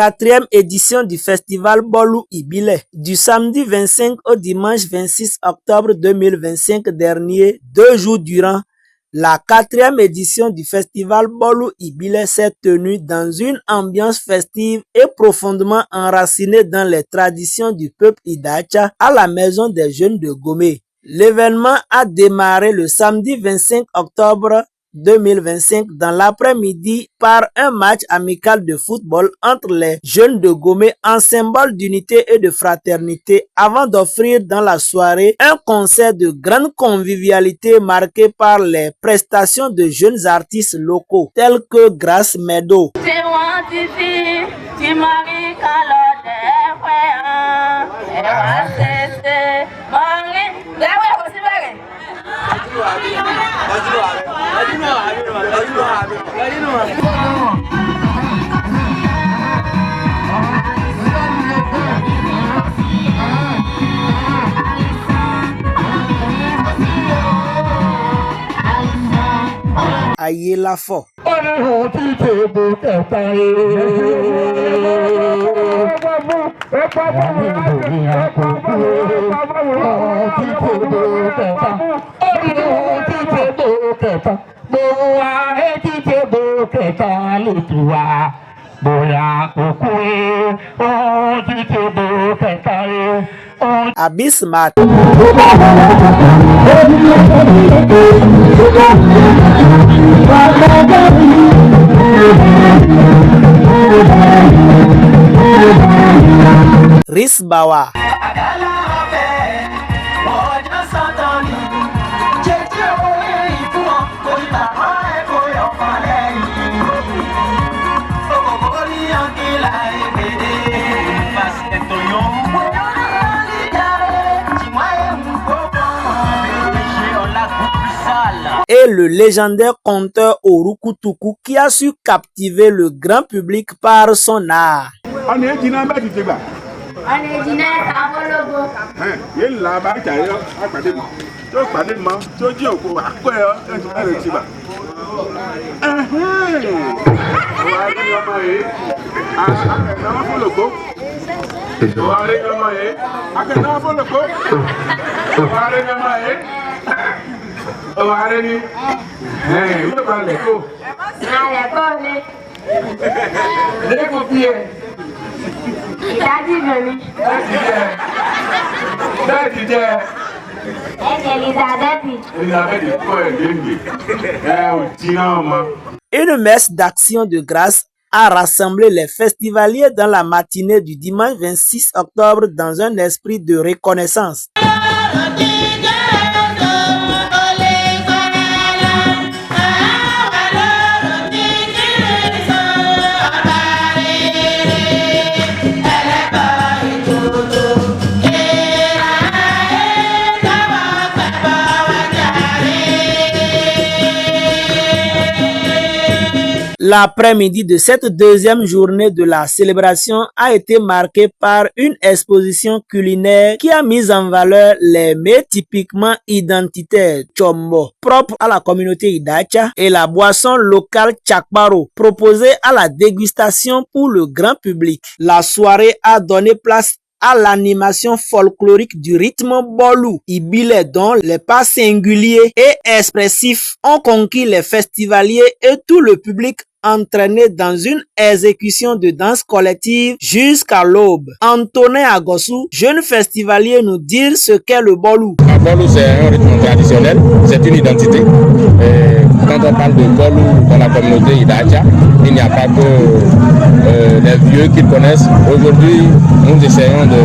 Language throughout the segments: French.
4e édition du festival Bolu Ibile. Du samedi 25 au dimanche 26 octobre 2025 dernier, 2 jours durant, la 4e édition du festival Bolu Ibile s'est tenue dans une ambiance festive et profondément enracinée dans les traditions du peuple Idacha à la Maison des Jeunes de Gomé. L'événement a démarré le samedi 25 octobre 2025 dans l'après-midi par un match amical de football entre les Jeunes de Gomé en symbole d'unité et de fraternité avant d'offrir dans la soirée un concert de grande convivialité marqué par les prestations de jeunes artistes locaux tels que Grace Meadow. Ayé la fo. Abismat. Risbawa. Et le légendaire conteur Orukutuku qui a su captiver le grand public par son art. Une messe d'action de grâce a rassemblé les festivaliers dans la matinée du dimanche 26 octobre dans un esprit de reconnaissance. L'après-midi de cette deuxième journée de la célébration a été marquée par une exposition culinaire qui a mis en valeur les mets typiquement identitaires Chombo, propres à la communauté Idacha, et la boisson locale Chakbaro, proposée à la dégustation pour le grand public. La soirée a donné place à l'animation folklorique du rythme Bolu Ibile dont les pas singuliers et expressifs ont conquis les festivaliers et tout le public entraîné dans une exécution de danse collective jusqu'à l'aube. Antonin Agossou, jeune festivalier, nous dit ce qu'est le Bolu. Le Bolu, c'est un rythme traditionnel, c'est une identité. Quand on parle de Bolu dans la communauté Idacha, il n'y a pas que les vieux qui connaissent. Aujourd'hui, nous essayons de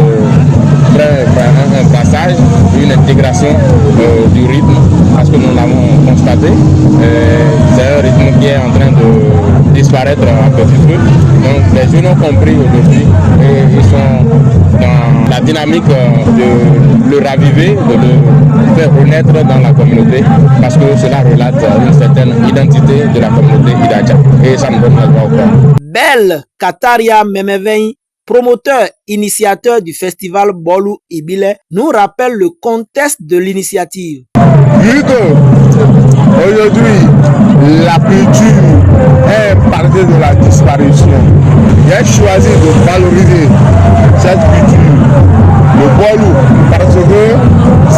faire un passage, une intégration du rythme, parce que nous l'avons constaté. C'est un rythme qui est en train de disparaître à petit feu. Donc les jeunes ont compris aujourd'hui et ils sont dans la dynamique de le raviver, de le faire renaître dans la communauté, parce que cela relate une certaine identité de la communauté Idacha et ça me donne la joie au cœur. Belle Kataria Memevein, promoteur initiateur du festival Bolu Ibile, nous rappelle le contexte de l'initiative. Vu que aujourd'hui la culture est partie côté de la disparition. J'ai choisi de valoriser cette culture, le bolou, parce que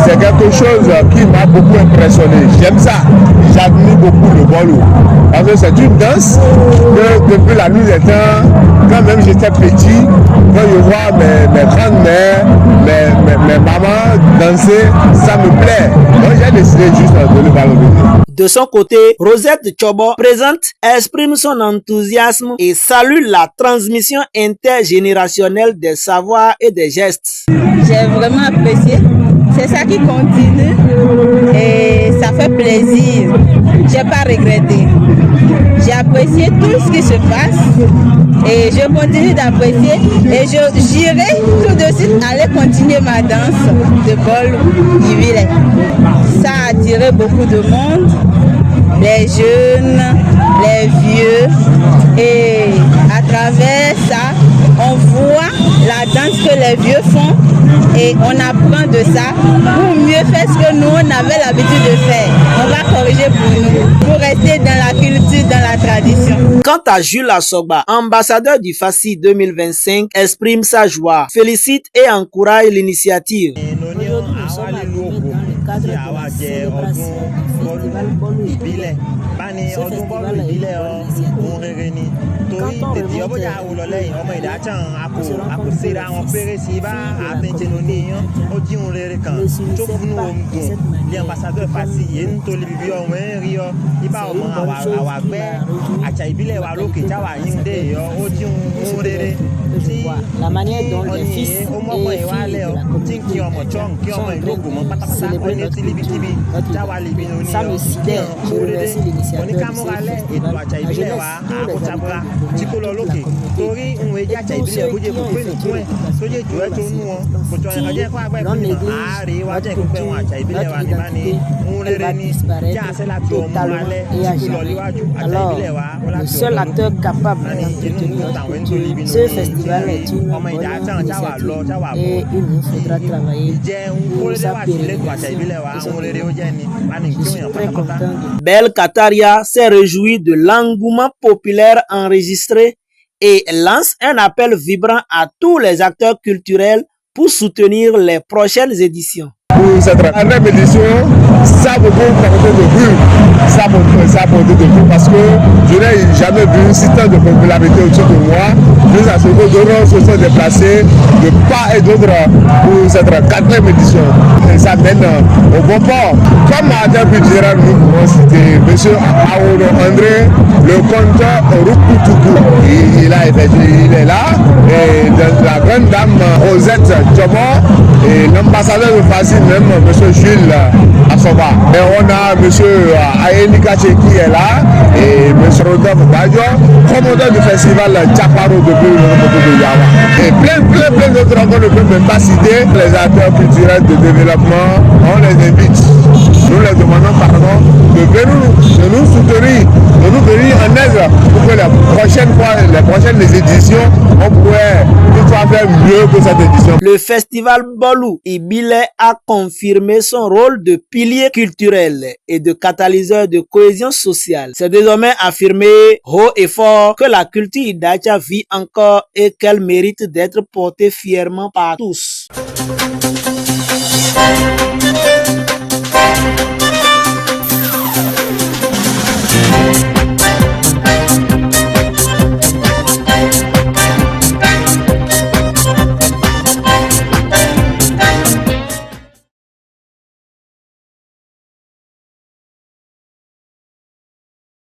c'est quelque chose qui m'a beaucoup impressionné. J'aime ça, j'admire beaucoup le bolou. Parce que c'est une danse que depuis la nuit des temps, quand même j'étais petit, quand je vois mes grandes-mères, mes mamans danser, ça me plaît. Donc j'ai décidé juste de le valoriser. De son côté, Rosette Chobo, présente, exprime son enthousiasme et salue la transmission intergénérationnelle des savoirs et des gestes. J'ai vraiment apprécié. C'est ça qui continue et ça fait plaisir. J'ai pas regretté. J'ai apprécié tout ce qui se passe et je continue d'apprécier et j'irai tout de suite aller continuer ma danse de bol Ibile. Ça a attiré beaucoup de monde, les jeunes, les vieux, et à travers ça, on voit la danse que les vieux font et on apprend de ça pour mieux faire ce que nous on avait l'habitude de faire. On va corriger pour nous, pour rester dans la culture, dans la tradition. Quant à Jules Asogba, ambassadeur du FACI 2025, exprime sa joie, félicite et encourage l'initiative. La manière dont les fils et filles de la communauté sont en train de célébrer notre culture, ça me sidère. Je remercie l'initiateur de ce festival, la jeunesse, tous les habitants de toute la communauté et tous ceux qui ont effectué le passé. Si l'on néglige notre culture, notre identité, elle va disparaître totalement et à jamais. Alors, le seul acteur capable d'entretenir notre culture, ce festival est une bonne initiative et il nous faudra travailler pour sa pérennisation. Je suis très content de... Belle Kataria s'est réjoui de l'engouement populaire enregistré et lance un appel vibrant à tous les acteurs culturels pour soutenir les prochaines éditions. Pour cette dernière édition, ça vaut porter de vue. Ça porter de vue parce que je n'ai jamais vu si tant de popularité autour de moi. Jusqu'à ce que d'autres se sont déplacés de part et d'autre pour cette quatrième édition. Et ça mène au bon port. Comme acteur culturel, nous pouvons citer M. Aouro André, le conteur Rukutuku. Il est là. Et la grande dame Rosette Chobo et l'ambassadeur de FACI même M. Jules Asogba. Et on a M. Aeni Kache qui est là et M. Rodolphe Badjo, promoteur du festival Chaparo depuis le côté de Yawa. Et plein d'autres qu'on ne peut même pas citer. Les acteurs culturels de développement, on les invite. Nous les demandons pardon de nous soutenir, de nous venir en aide pour que les prochaines éditions, on pourrait toutefois faire mieux que cette édition. Le festival Bolou Ibile a confirmé son rôle de pilier culturel et de catalyseur de cohésion sociale. C'est désormais affirmé haut et fort que la culture Idacha vit encore et qu'elle mérite d'être portée fièrement par tous.